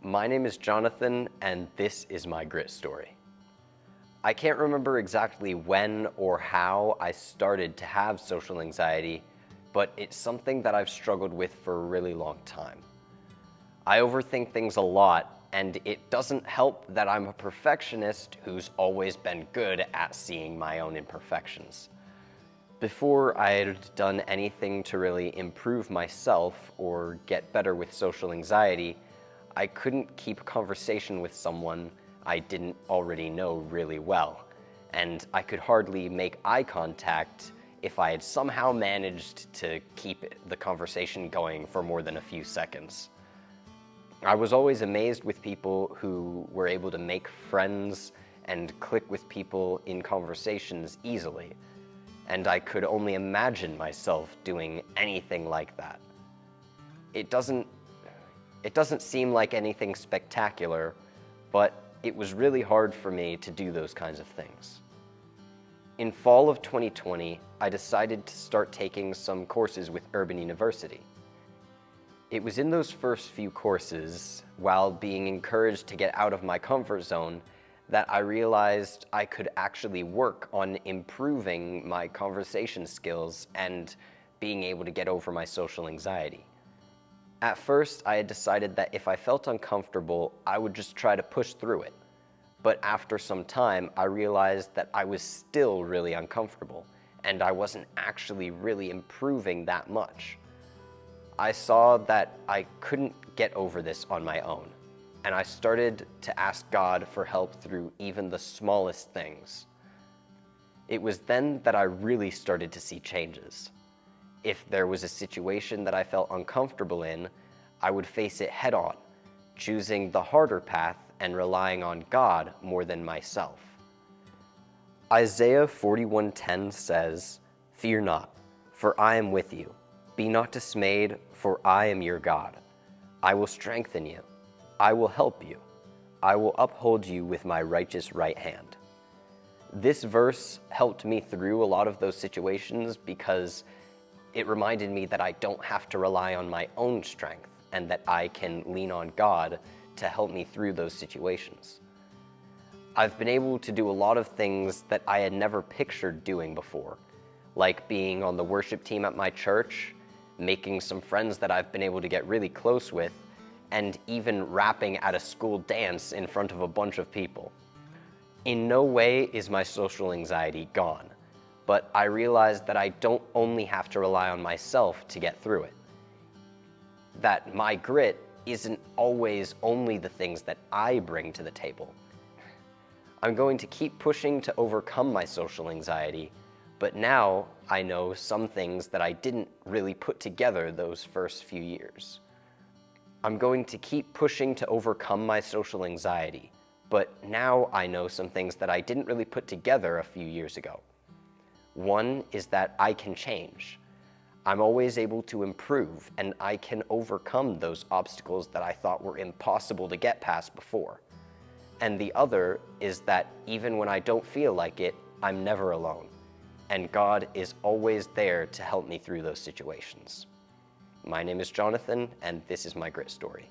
My name is Jonathan, and this is my grit story. I can't remember exactly when or how I started to have social anxiety, but it's something that I've struggled with for a really long time. I overthink things a lot, and it doesn't help that I'm a perfectionist who's always been good at seeing my own imperfections. Before I had done anything to really improve myself or get better with social anxiety, I couldn't keep a conversation with someone I didn't already know really well, and I could hardly make eye contact if I had somehow managed to keep the conversation going for more than a few seconds. I was always amazed with people who were able to make friends and click with people in conversations easily, and I could only imagine myself doing anything like that. It doesn't seem like anything spectacular, but it was really hard for me to do those kinds of things. In fall of 2020, I decided to start taking some courses with Urban University. It was in those first few courses, while being encouraged to get out of my comfort zone, that I realized I could actually work on improving my conversation skills and being able to get over my social anxiety. At first, I had decided that if I felt uncomfortable, I would just try to push through it. But after some time, I realized that I was still really uncomfortable, and I wasn't actually really improving that much. I saw that I couldn't get over this on my own, and I started to ask God for help through even the smallest things. It was then that I really started to see changes. If there was a situation that I felt uncomfortable in, I would face it head on, choosing the harder path and relying on God more than myself. Isaiah 41:10 says, "Fear not, for I am with you. Be not dismayed, for I am your God. I will strengthen you. I will help you. I will uphold you with my righteous right hand." This verse helped me through a lot of those situations because it reminded me that I don't have to rely on my own strength and that I can lean on God to help me through those situations. I've been able to do a lot of things that I had never pictured doing before, like being on the worship team at my church, making some friends that I've been able to get really close with, and even rapping at a school dance in front of a bunch of people. In no way is my social anxiety gone, but I realized that I don't only have to rely on myself to get through it. That my grit isn't always only the things that I bring to the table. I'm going to keep pushing to overcome my social anxiety, but now I know some things that I didn't really put together those first few years. I'm going to keep pushing to overcome my social anxiety, but now I know some things that I didn't really put together a few years ago. One is that I can change. I'm always able to improve, and I can overcome those obstacles that I thought were impossible to get past before. And the other is that even when I don't feel like it, I'm never alone, and God is always there to help me through those situations. My name is Jonathan, and this is my grit story.